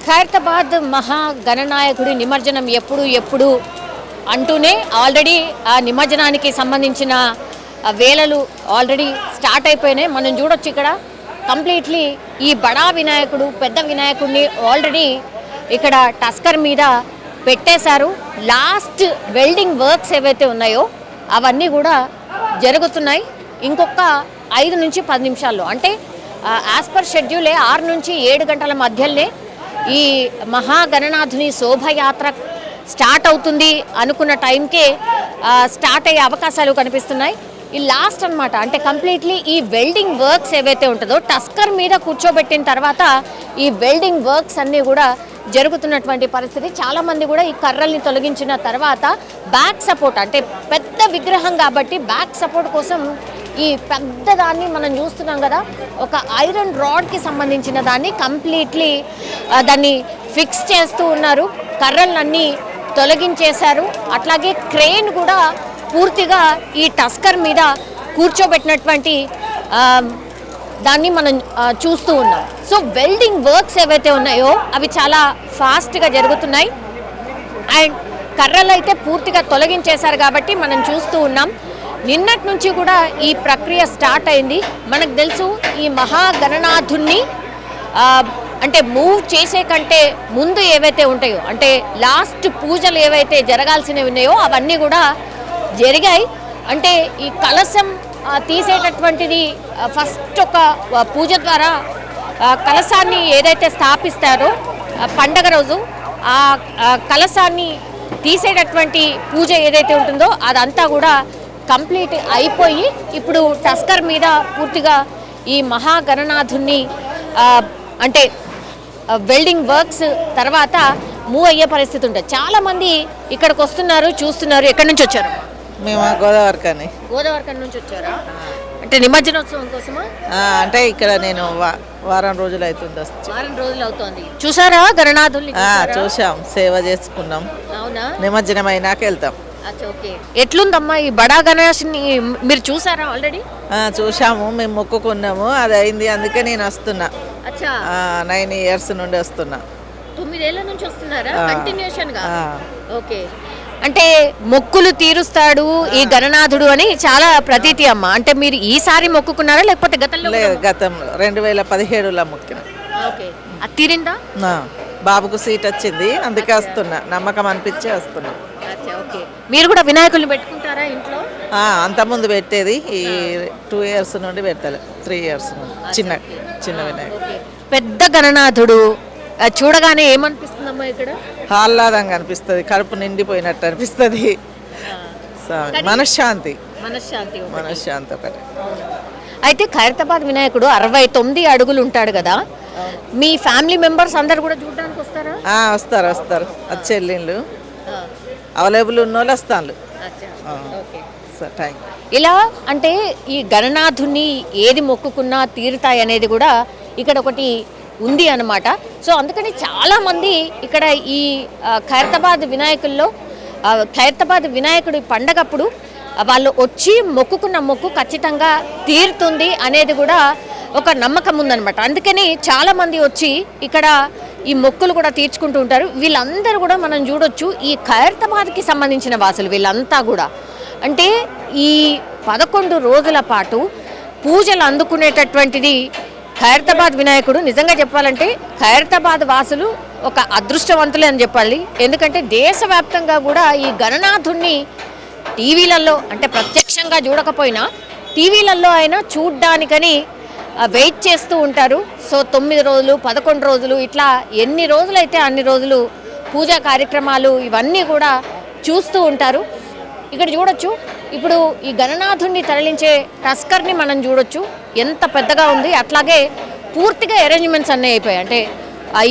ఖైరతాబాద్ మహా గణనాయకుడి నిమజ్జనం ఎప్పుడు అంటూనే ఆల్రెడీ ఆ నిమజ్జనానికి సంబంధించిన వేళలు ఆల్రెడీ స్టార్ట్ అయిపోయినాయి. మనం చూడొచ్చు ఇక్కడ కంప్లీట్లీ ఈ బడా వినాయకుడు పెద్ద వినాయకుడిని ఆల్రెడీ ఇక్కడ టస్కర్ మీద పెట్టేశారు. లాస్ట్ వెల్డింగ్ వర్క్స్ ఏవైతే ఉన్నాయో అవన్నీ కూడా జరుగుతున్నాయి. ఇంకొక 5 నుంచి 10 నిమిషాల్లో అంటే యాజ్ పర్ షెడ్యూలే 6 నుంచి 7 గంటల మధ్యలోనే ఈ మహాగణనాథుని శోభయాత్ర స్టార్ట్ అవుతుంది అనుకున్న టైంకే స్టార్ట్ అయ్యే అవకాశాలు కనిపిస్తున్నాయి. ఈ లాస్ట్ అన్నమాట. అంటే కంప్లీట్లీ ఈ వెల్డింగ్ వర్క్స్ ఏవైతే ఉంటుందో టస్కర్ మీద కూర్చోబెట్టిన తర్వాత ఈ వెల్డింగ్ వర్క్స్ అన్నీ కూడా జరుగుతున్నటువంటి పరిస్థితి. చాలామంది కూడా ఈ కర్రల్ని తొలగించిన తర్వాత బ్యాక్ సపోర్ట్ అంటే పెద్ద విగ్రహం కాబట్టి బ్యాక్ సపోర్ట్ కోసం ఈ పెద్దదాన్ని మనం చూస్తున్నాం కదా, ఒక ఐరన్ రాడ్కి సంబంధించిన దాన్ని కంప్లీట్లీ దాన్ని ఫిక్స్ చేస్తూ ఉన్నారు. కర్రలన్నీ తొలగించేశారు. అట్లాగే క్రేన్ కూడా పూర్తిగా ఈ టస్కర్ మీద కూర్చోబెట్టినటువంటి దాన్ని మనం చూస్తూ ఉన్నాం. సో వెల్డింగ్ వర్క్స్ ఏవైతే ఉన్నాయో అవి చాలా ఫాస్ట్గా జరుగుతున్నాయి. అండ్ కర్రలు అయితే పూర్తిగా తొలగించేశారు కాబట్టి మనం చూస్తూ ఉన్నాం. నిన్నటి నుంచి కూడా ఈ ప్రక్రియ స్టార్ట్ అయింది. మనకు తెలుసు ఈ మహాగణనాథుణ్ణి అంటే మూవ్ చేసే కంటే ముందు ఏవైతే ఉంటాయో అంటే లాస్ట్ పూజలు ఏవైతే జరగాల్సినవి ఉన్నాయో అవన్నీ కూడా జరిగాయి. అంటే ఈ కలశం తీసేటటువంటిది ఫస్ట్ ఒక పూజ ద్వారా కలశాన్ని ఏదైతే స్థాపిస్తారో పండగ రోజు ఆ కలశాన్ని తీసేటటువంటి పూజ ఏదైతే ఉంటుందో అదంతా కూడా కంప్లీట్ అయిపోయి ఇప్పుడు టస్కర్ మీద పూర్తిగా ఈ మహాగణనాథుని అంటే వెల్డింగ్ వర్క్స్ తర్వాత మూవ్ అయ్యే పరిస్థితి ఉంటుంది. చాలామంది ఇక్కడికి వస్తున్నారు, చూస్తున్నారు. ఎక్కడి నుంచి వచ్చారు? మేము గోదావరికని నుంచి వచ్చారా? అంటే నిమజ్జనోత్సవం కోసమా? అంటే ఇక్కడ నేను వారం రోజులు అవుతుంది. వారం రోజులు అవుతుంది. చూసారా గణనాథుల్ని? చూసాం, సేవ చేసుకున్నాం. అవునా? నిమజ్జనం అయినాక వెళ్తాం. ఎట్లుందమ్మా ఈ బడా గణేష్ని మీరు చూసారా ఆల్రెడీ? చూసాము, మేము మొక్కుకున్నాము, అది అయింది. అందుకే నేను వస్తున్నా. 9 years నుండి వస్తున్నా. 9 ఏళ్ల నుంచి వస్తున్నారా కంటిన్యూషన్ గా? ఓకే. అంటే మొక్కులు తీరుస్తాడు ఈ గణనాథుడు అని చాలా ప్రతీతి అమ్మ. అంటే మీరు ఈసారి మొక్కుకున్నారా లేకపోతే గతంలో? గతంలో 2017లో మొక్కిన. ఓకే, అది తీరిందా? బాబుకు సీట్ వచ్చింది, అందుకే వస్తున్నా. నమ్మకం అనిపించి వస్తున్నా. ఓకే. మీరు కూడా వినాయకుల్ని పెట్టుకుంటారా ఇంట్లో? అంతకుముందు పెట్టేది, ఈ 2 years నుండి పెట్టాలి. 3 years నుండి చిన్న వినాయకుడు. పెద్ద గణనాథుడు చూడగానే ఏమనిపిస్తుందమ్మా? ఇక్కడ ఆహ్లాదంగా అనిపిస్తుంది, కడుపు నిండిపోయినట్టు అనిపిస్తుంది. మనశ్శాంతి ఒకటి. అయితే ఖైరతాబాద్ వినాయకుడు 69 అడుగులు ఉంటాడు కదా, మీ ఫ్యామిలీ మెంబర్స్ అందరు కూడా చూడడానికి వస్తారా? వస్తారు. అది చెల్లిళ్ళు అవైలబుల్ ఉన్న వాళ్ళు వస్తాను. ఇలా అంటే ఈ గణనాథుని ఏది మొక్కుకున్నా తీరుతాయి అనేది కూడా ఇక్కడ ఒకటి ఉంది అన్నమాట. సో అందుకని చాలామంది ఇక్కడ ఈ ఖైరతాబాద్ వినాయకుడి పండగప్పుడు వాళ్ళు వచ్చి మొక్కుకున్న మొక్కు ఖచ్చితంగా తీరుతుంది అనేది కూడా ఒక నమ్మకం ఉందన్నమాట. అందుకని చాలామంది వచ్చి ఇక్కడ ఈ మొక్కులు కూడా తీర్చుకుంటూ ఉంటారు. వీళ్ళందరూ కూడా మనం చూడొచ్చు ఈ ఖైరతాబాద్కి సంబంధించిన వాసులు. వీళ్ళంతా కూడా అంటే ఈ 11 రోజుల పాటు పూజలు అందుకునేటటువంటిది ఖైరతాబాద్ వినాయకుడు. నిజంగా చెప్పాలంటే ఖైరతాబాద్ వాసులు ఒక అదృష్టవంతులే అని చెప్పాలి. ఎందుకంటే దేశవ్యాప్తంగా కూడా ఈ గణనాథుణ్ణి టీవీలలో అంటే ప్రత్యక్షంగా చూడకపోయినా టీవీలలో అయినా చూడ్డానికని వెయిట్ చేస్తూ ఉంటారు. సో 9 రోజులు 11 రోజులు ఇట్లా ఎన్ని రోజులైతే అన్ని రోజులు పూజా కార్యక్రమాలు ఇవన్నీ కూడా చూస్తూ ఉంటారు. ఇక్కడ చూడొచ్చు ఇప్పుడు ఈ గణనాథుణ్ణి తరలించే టస్కర్ని మనం చూడొచ్చు, ఎంత పెద్దగా ఉంది. అట్లాగే పూర్తిగా అరేంజ్మెంట్స్ అన్నీ అయిపోయాయి. అంటే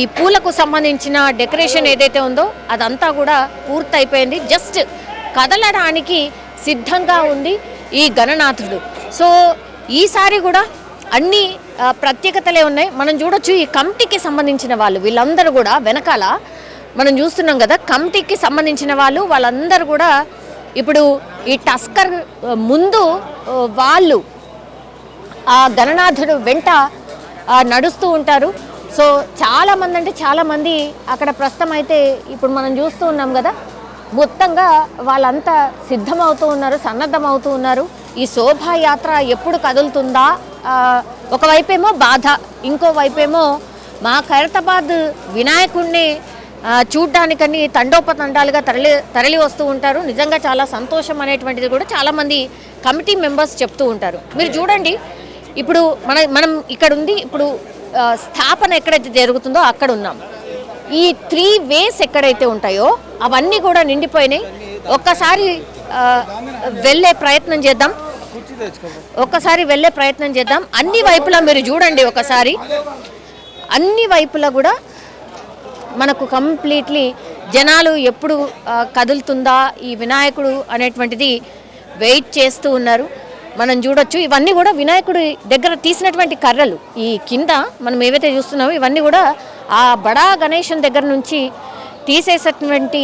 ఈ పూలకు సంబంధించిన డెకరేషన్ ఏదైతే ఉందో అదంతా కూడా పూర్తి అయిపోయింది. జస్ట్ కదలడానికి సిద్ధంగా ఉంది ఈ గణనాథుడు. సో ఈసారి కూడా అన్ని ప్రత్యేకతలే ఉన్నాయి. మనం చూడొచ్చు ఈ కమిటీకి సంబంధించిన వాళ్ళు వీళ్ళందరూ కూడా వెనకాల మనం చూస్తున్నాం కదా, కమిటీకి సంబంధించిన వాళ్ళందరూ కూడా ఇప్పుడు ఈ టస్కర్ ముందు వాళ్ళు ఆ గణనాథుడు వెంట నడుస్తూ ఉంటారు. సో చాలామంది అంటే చాలామంది అక్కడ ప్రస్తుతం అయితే ఇప్పుడు మనం చూస్తూ ఉన్నాం కదా, మొత్తంగా వాళ్ళంతా సిద్ధమవుతూ ఉన్నారు, సన్నద్ధమవుతూ ఉన్నారు. ఈ శోభాయాత్ర ఎప్పుడు కదులుతుందా, ఒకవైపేమో బాధ, ఇంకో వైపేమో మా ఖైరతాబాద్ వినాయకుడిని చూడ్డానికని తండోపతండాలుగా తరలి వస్తూ ఉంటారు. నిజంగా చాలా సంతోషం అనేటువంటిది కూడా చాలామంది కమిటీ మెంబర్స్ చెప్తూ ఉంటారు. మీరు చూడండి, ఇప్పుడు మనం ఇక్కడ ఉంది, ఇప్పుడు స్థాపన ఎక్కడైతే జరుగుతుందో అక్కడ ఉన్నాం. ఈ 3 ways ఎక్కడైతే ఉంటాయో అవన్నీ కూడా నిండిపోయినాయి. ఒక్కసారి వెళ్ళే ప్రయత్నం చేద్దాం. అన్ని వైపులా మీరు చూడండి, ఒకసారి అన్ని వైపులా కూడా మనకు కంప్లీట్లీ జనాలు ఎప్పుడు కదులుతుందా ఈ వినాయకుడు అనేటువంటిది వెయిట్ చేస్తూ ఉన్నారు. మనం చూడొచ్చు, ఇవన్నీ కూడా వినాయకుడి దగ్గర తీసినటువంటి కర్రలు. ఈ కింద మనం ఏవైతే చూస్తున్నామో ఇవన్నీ కూడా ఆ బడా గణేశం దగ్గర నుంచి తీసేసినటువంటి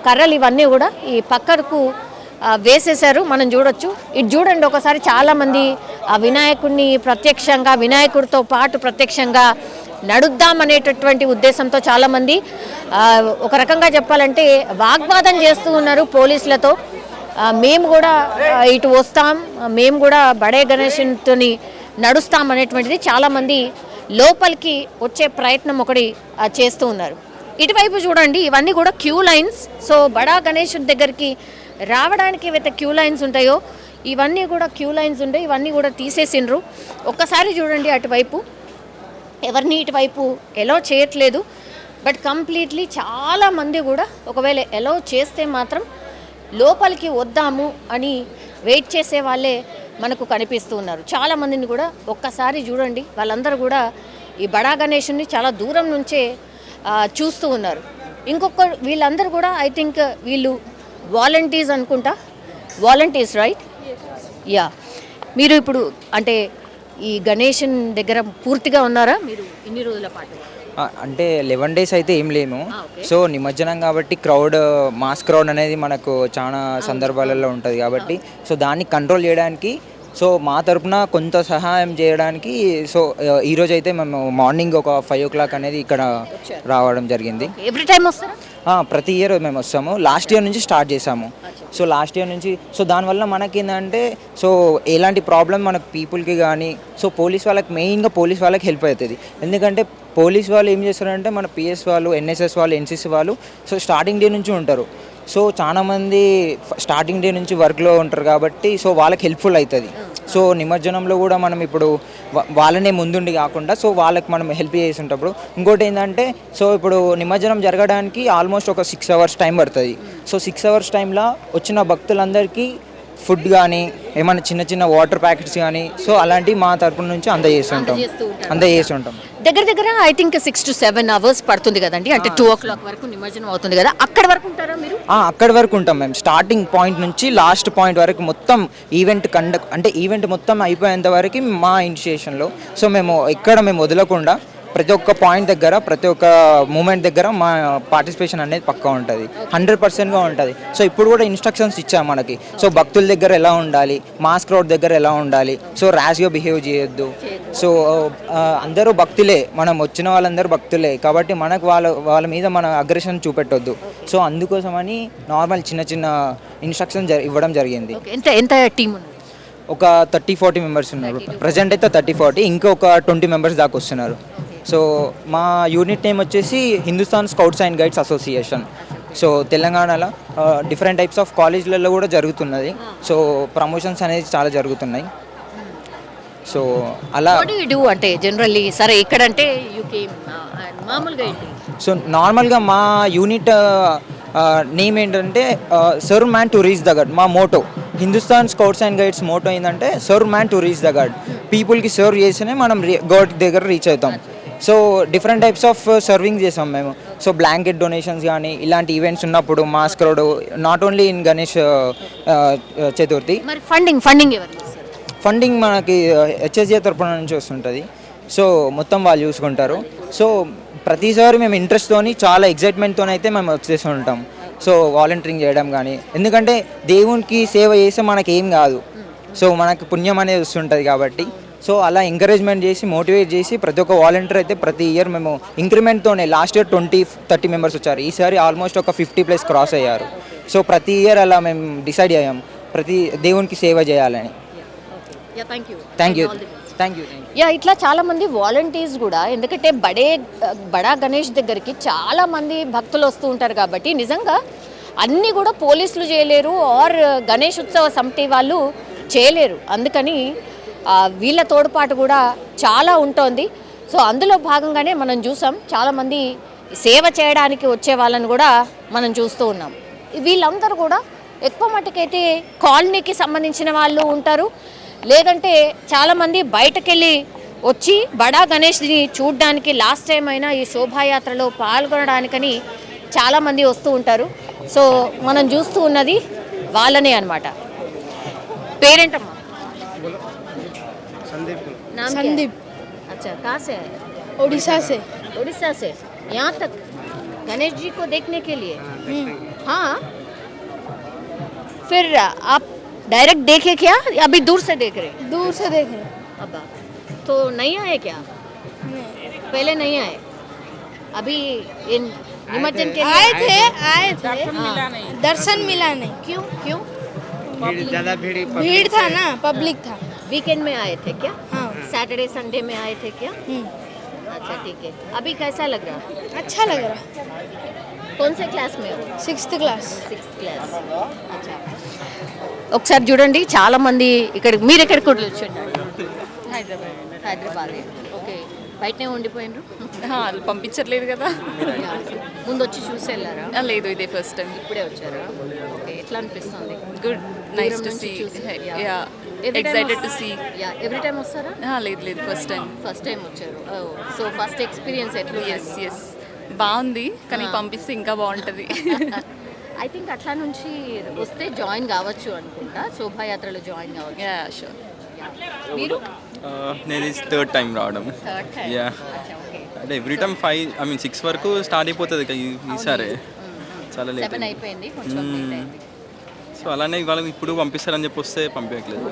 కర్రలు ఇవన్నీ కూడా ఈ పక్కకు వేసేశారు. మనం చూడొచ్చు. ఇటు చూడండి ఒకసారి, చాలామంది ఆ వినాయకుడిని ప్రత్యక్షంగా, వినాయకుడితో పాటు ప్రత్యక్షంగా నడుద్దామనేటటువంటి ఉద్దేశంతో చాలామంది ఒక రకంగా చెప్పాలంటే వాగ్వాదం చేస్తూ ఉన్నారు పోలీసులతో. మేము కూడా ఇటు వస్తాం, మేము కూడా బడే గణేశునితో నడుస్తాం అనేటువంటిది చాలామంది లోపలికి వచ్చే ప్రయత్నం ఒకటి చేస్తూ ఉన్నారు. ఇటువైపు చూడండి, ఇవన్నీ కూడా క్యూ లైన్స్. సో బడా గణేశుని దగ్గరికి రావడానికి ఏవైతే క్యూ లైన్స్ ఉంటాయో ఇవన్నీ కూడా క్యూ లైన్స్ ఉంటాయి, ఇవన్నీ కూడా తీసేసిండ్రు. ఒక్కసారి చూడండి అటువైపు, ఎవరిని ఇటువైపు ఎలో చేయట్లేదు. బట్ కంప్లీట్లీ చాలామంది కూడా ఒకవేళ ఎలో చేస్తే మాత్రం లోపలికి వద్దాము అని వెయిట్ చేసే వాళ్ళే మనకు కనిపిస్తూ ఉన్నారు. చాలామందిని కూడా ఒక్కసారి చూడండి, వాళ్ళందరూ కూడా ఈ బడా గణేశుని చాలా దూరం నుంచే చూస్తూ ఉన్నారు. వీళ్ళందరూ కూడా ఐ థింక్ వీళ్ళు వాలంటీర్స్ రైట్? యా. మీరు ఇప్పుడు అంటే ఈ గణేశన్ దగ్గర పూర్తిగా ఉన్నారా మీరు ఇన్ని రోజుల పాటు? అంటే 11 days అయితే ఏం లేము. సో నిమజ్జనం కాబట్టి మాస్ క్రౌడ్ అనేది మనకు చాలా సందర్భాలలో ఉంటుంది కాబట్టి సో దాన్ని కంట్రోల్ చేయడానికి సో మా తరపున కొంత సహాయం చేయడానికి సో ఈరోజు అయితే మేము మార్నింగ్ ఒక 5 o'clock అనేది ఇక్కడ రావడం జరిగింది. ఎవ్రీ టైం వస్తారా? ప్రతి ఇయర్ మేము వస్తాము. లాస్ట్ ఇయర్ నుంచి స్టార్ట్ చేసాము. సో లాస్ట్ ఇయర్ నుంచి సో దానివల్ల మనకి ఏంటంటే సో ఎలాంటి ప్రాబ్లం మనకు పీపుల్కి కానీ సో మెయిన్గా పోలీస్ వాళ్ళకి హెల్ప్ అవుతుంది. ఎందుకంటే పోలీస్ వాళ్ళు ఏం చేస్తారంటే మన పిఎస్ వాళ్ళు, ఎన్ఎస్ఎస్ వాళ్ళు, ఎన్సీసీ వాళ్ళు సో స్టార్టింగ్ డే నుంచి ఉంటారు. సో చాలామంది స్టార్టింగ్ డే నుంచి వర్క్లో ఉంటారు కాబట్టి సో వాళ్ళకి హెల్ప్ఫుల్ అవుతుంది. సో నిమజ్జనంలో కూడా మనం ఇప్పుడు వాళ్ళనే ముందుండి కాకుండా సో వాళ్ళకి మనం హెల్ప్ చేసి ఉంటప్పుడు ఇంకోటి ఏంటంటే సో ఇప్పుడు నిమజ్జనం జరగడానికి ఆల్మోస్ట్ ఒక 6 hours టైం పడుతుంది. సో 6 hours టైంలో వచ్చిన భక్తులందరికీ ఫుడ్ కానీ ఏమైనా చిన్న చిన్న వాటర్ ప్యాకెట్స్ కానీ సో అలాంటివి మా తరపున నుంచి అందజేస్తుంటాం. దగ్గర ఐ థింక్ 6 to 7 hours పడుతుంది కదండి, అంటే 2 o'clock వరకు నిమజ్జనం అవుతుంది కదా, అక్కడ వరకు ఉంటారా మీరు? అక్కడి వరకు ఉంటాం మేము. స్టార్టింగ్ పాయింట్ నుంచి లాస్ట్ పాయింట్ వరకు మొత్తం ఈవెంట్ మొత్తం అయిపోయేంత వరకు మా ఇనిషియేషన్లో సో మేము వదలకుండా ప్రతి ఒక్క పాయింట్ దగ్గర, ప్రతి ఒక్క మూమెంట్ దగ్గర మా పార్టిసిపేషన్ అనేది పక్కా ఉంటుంది, 100%గా ఉంటుంది. సో ఇప్పుడు కూడా ఇన్స్ట్రక్షన్స్ ఇచ్చాము మనకి. సో భక్తుల దగ్గర ఎలా ఉండాలి, మాస్ క్రౌడ్ దగ్గర ఎలా ఉండాలి, సో ర్యాష్గా బిహేవ్ చేయొద్దు. సో అందరూ భక్తులే, మనం వచ్చిన వాళ్ళందరూ భక్తులే కాబట్టి మనకు వాళ్ళ మీద మన అగ్రెషన్ చూపెట్టొద్దు. సో అందుకోసమని నార్మల్ చిన్న ఇన్స్ట్రక్షన్ ఇవ్వడం జరిగింది. ఎంత టీం? ఒక 30-40 మెంబర్స్ ఉన్నారు ప్రజెంట్ అయితే. 30-40 ఇంకొక 20 మెంబర్స్ దాకా వస్తున్నారు. సో మా యూనిట్ నేమ్ వచ్చేసి Hindustan scouts and guides association. So తెలంగాణలో డిఫరెంట్ టైప్స్ ఆఫ్ కాలేజ్లలో కూడా జరుగుతున్నది. సో ప్రమోషన్స్ అనేది చాలా జరుగుతున్నాయి. సో అలా అంటే జనరల్లీ సరే ఇక్కడంటే మామూలుగా సో నార్మల్గా మా యూనిట్ నేమ్ ఏంటంటే serve man to reach the God. మా motto Hindustan scouts and guides motto ఏంటంటే serve man to reach the God. పీపుల్కి సర్వ్ చేస్తేనే మనం గాడ్ దగ్గర రీచ్ అవుతాం. So different types of serving చేసాం మేము. సో బ్లాంకెట్ డొనేషన్స్ కానీ ఇలాంటి ఈవెంట్స్ ఉన్నప్పుడు mass crowd, not only in Ganesh Chaturthi. Funding మనకి హెచ్ఎస్జే తరపున నుంచి వస్తుంటుంది. సో మొత్తం వాళ్ళు చూసుకుంటారు. సో ప్రతిసారి మేము ఇంట్రెస్ట్తోని చాలా ఎగ్జైట్మెంట్తో అయితే మేము వచ్చేసి ఉంటాం. సో వాలంటీరింగ్ చేయడం కానీ, ఎందుకంటే దేవునికి సేవ చేస్తే మనకి ఏం కాదు, సో మనకు పుణ్యం అనేది వస్తుంటుంది కాబట్టి సో అలా ఎంకరేజ్మెంట్ చేసి మోటివేట్ చేసి ప్రతి ఒక్క వాలంటీర్ అయితే ప్రతి ఇయర్ మేము ఇంక్రిమెంట్తోనే లాస్ట్ ఇయర్ 20-30 మెంబర్స్ వచ్చారు, ఈసారి ఆల్మోస్ట్ ఒక 50+ క్రాస్ అయ్యారు. సో ప్రతి ఇయర్ అలా మేము డిసైడ్ అయ్యాం ప్రతి దేవునికి సేవ చేయాలని. Thank you. యా, ఇట్లా చాలా మంది వాలంటీర్స్ కూడా, ఎందుకంటే బడా గణేష్ దగ్గరికి చాలా మంది భక్తులు వస్తూ ఉంటారు కాబట్టి నిజంగా అన్నీ కూడా పోలీసులు చేయలేరు ఆర్ గణేష్ ఉత్సవ సమితి వాళ్ళు చేయలేరు. అందుకని వీళ్ళ తోడ్పాటు కూడా చాలా ఉంటుంది. సో అందులో భాగంగానే మనం చూసాం చాలామంది సేవ చేయడానికి వచ్చే వాళ్ళని కూడా మనం చూస్తూ ఉన్నాం. వీళ్ళందరూ కూడా ఎక్కువ మట్టుకైతే కాలనీకి సంబంధించిన వాళ్ళు ఉంటారు, లేదంటే చాలామంది బయటకెళ్ళి వచ్చి బడా గణేష్ని చూడడానికి లాస్ట్ టైం అయినా ఈ శోభాయాత్రలో పాల్గొనడానికని చాలామంది వస్తూ ఉంటారు. సో మనం చూస్తూ ఉన్నది వాళ్ళనే అనమాట. పేరేంటమ్మా? संदीप अच्छा, कहाँ से है? उड़ीसा से। उड़ीसा से यहाँ तक गणेश जी को देखने के लिए? हाँ, फिर आप डायरेक्ट देखे क्या, अभी दूर से देख रहे? दूर से देख रहे। अब तो नहीं आए क्या? पहले नहीं आए, अभी इन निमज्जन के लिए आए थे दर्शन मिला नहीं। क्यों क्यों? भीड़ था ना, पब्लिक था। वीकेंड में आए थे क्या? हाँ। सैटरडे संडे में आए थे क्या? अच्छा ठीक है. अभी कैसा लग रहा? अच्छा लग रहा। कौन से क्लास में हो? 6th class. 6th class. అచ్చా, ఒకసారి చూడండి చాలా మంది ఇక్కడ. మీరు ఎక్కడికి వచ్చారు? హైదరాబాద్. ఓకే, బయటనే ఉండిపోయినరు? పంపించట్లేదు కదా. ముందు వచ్చి చూసి వెళ్ళారా? లేదు, ఇదే ఫస్ట్ టైం. ఇప్పుడే వచ్చారా? ఓకే, ఎట్లా అనిపిస్తుంది? Good, nice to see. Yeah, excited to see. Yeah, every time వస్తారా? లేదు, ఫస్ట్ టైం. ఫస్ట్ టైం వచ్చారు. సో ఫస్ట్ ఎక్స్పీరియన్స్ ఎట్లా? ఎస్ బాగుంది, కానీ పంపిస్తే ఇంకా బాగుంటుంది. ఐ థింక్ అట్లా నుంచి వస్తే జాయిన్ కావచ్చు అనుకుంటా, శోభాయాత్రలో జాయిన్ కావచ్చు. Yeah, sure. మీరు? నేను థర్డ్ టైం రావడం. Third time. యా, అంటే ఎవ్రీ టైం 6 వరకు స్టార్ట్ అయిపోతుంది ఈసారి. చాలా లేట్ 7 అయిపోయింది, కొంచెం లేట్ అయింది. సో అలానే వాళ్ళకి ఇప్పుడు పంపిస్తారని చెప్పి వస్తే పంపించట్లేదు.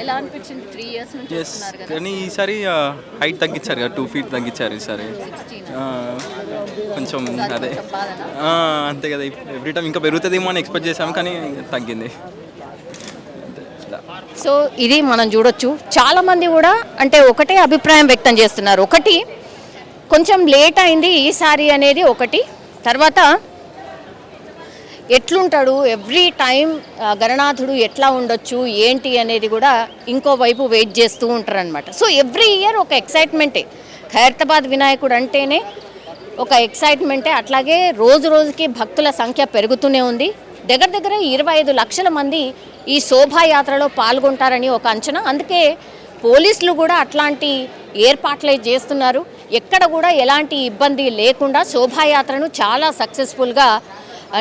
ఎలా అనిపించింది? 3 years నుంచి ఎస్, వస్తున్నారు కదా. కానీ ఈసారి హైట్ తగ్గించారు కదా, 2 feet తగ్గించారు ఈసారి. 16. కొంచెం అదే బాధనా? అంతే కదా, ఎవ్రీ టైం ఇంకా పెరుగుతుందేమో అని ఎక్స్పెక్ట్ చేసాం, కానీ తగ్గింది. సో ఇది మనం చూడొచ్చు. చాలామంది కూడా అంటే ఒకటే అభిప్రాయం వ్యక్తం చేస్తున్నారు. ఒకటి, కొంచెం లేట్ అయింది ఈసారి అనేది ఒకటి. తర్వాత ఎట్లుంటాడు ఎవ్రీ టైం గణనాథుడు ఎట్లా ఉండొచ్చు ఏంటి అనేది కూడా ఇంకోవైపు వెయిట్ చేస్తూ ఉంటారనమాట. సో ఎవ్రీ ఇయర్ ఒక ఎక్సైట్మెంటే. ఖైరతాబాద్ వినాయకుడు అంటేనే ఒక ఎక్సైట్మెంటే. అట్లాగే రోజు రోజుకి భక్తుల సంఖ్య పెరుగుతూనే ఉంది. దగ్గర 25 లక్షల మంది ఈ శోభాయాత్రలో పాల్గొంటారని ఒక అంచనా. అందుకే పోలీసులు కూడా అట్లాంటి ఏర్పాట్లే చేస్తున్నారు. ఎక్కడ కూడా ఎలాంటి ఇబ్బంది లేకుండా శోభాయాత్రను చాలా సక్సెస్ఫుల్గా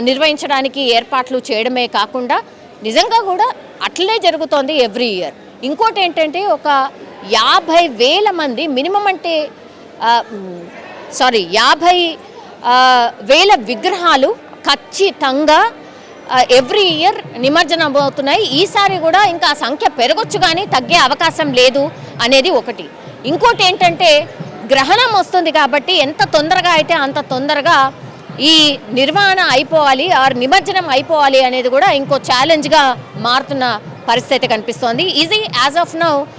నిర్వహించడానికి ఏర్పాట్లు చేయడమే కాకుండా నిజంగా కూడా అట్లనే జరుగుతోంది ఎవ్రీ ఇయర్. ఇంకోటి ఏంటంటే ఒక 50,000 మంది మినిమం, అంటే 50,000 విగ్రహాలు ఖచ్చితంగా ఎవ్రీ ఇయర్ నిమజ్జనం అవుతున్నాయి. ఈసారి కూడా ఇంకా ఆ సంఖ్య పెరగొచ్చు కానీ తగ్గే అవకాశం లేదు అనేది ఒకటి. ఇంకోటి ఏంటంటే గ్రహణం వస్తుంది కాబట్టి ఎంత తొందరగా అయితే అంత తొందరగా ఈ నిర్వహణ అయిపోవాలి ఆర్ నిమజ్జనం అయిపోవాలి అనేది కూడా ఇంకో ఛాలెంజ్గా మారుతున్న పరిస్థితి కనిపిస్తోంది. ఇది యాజ్ ఆఫ్ నౌ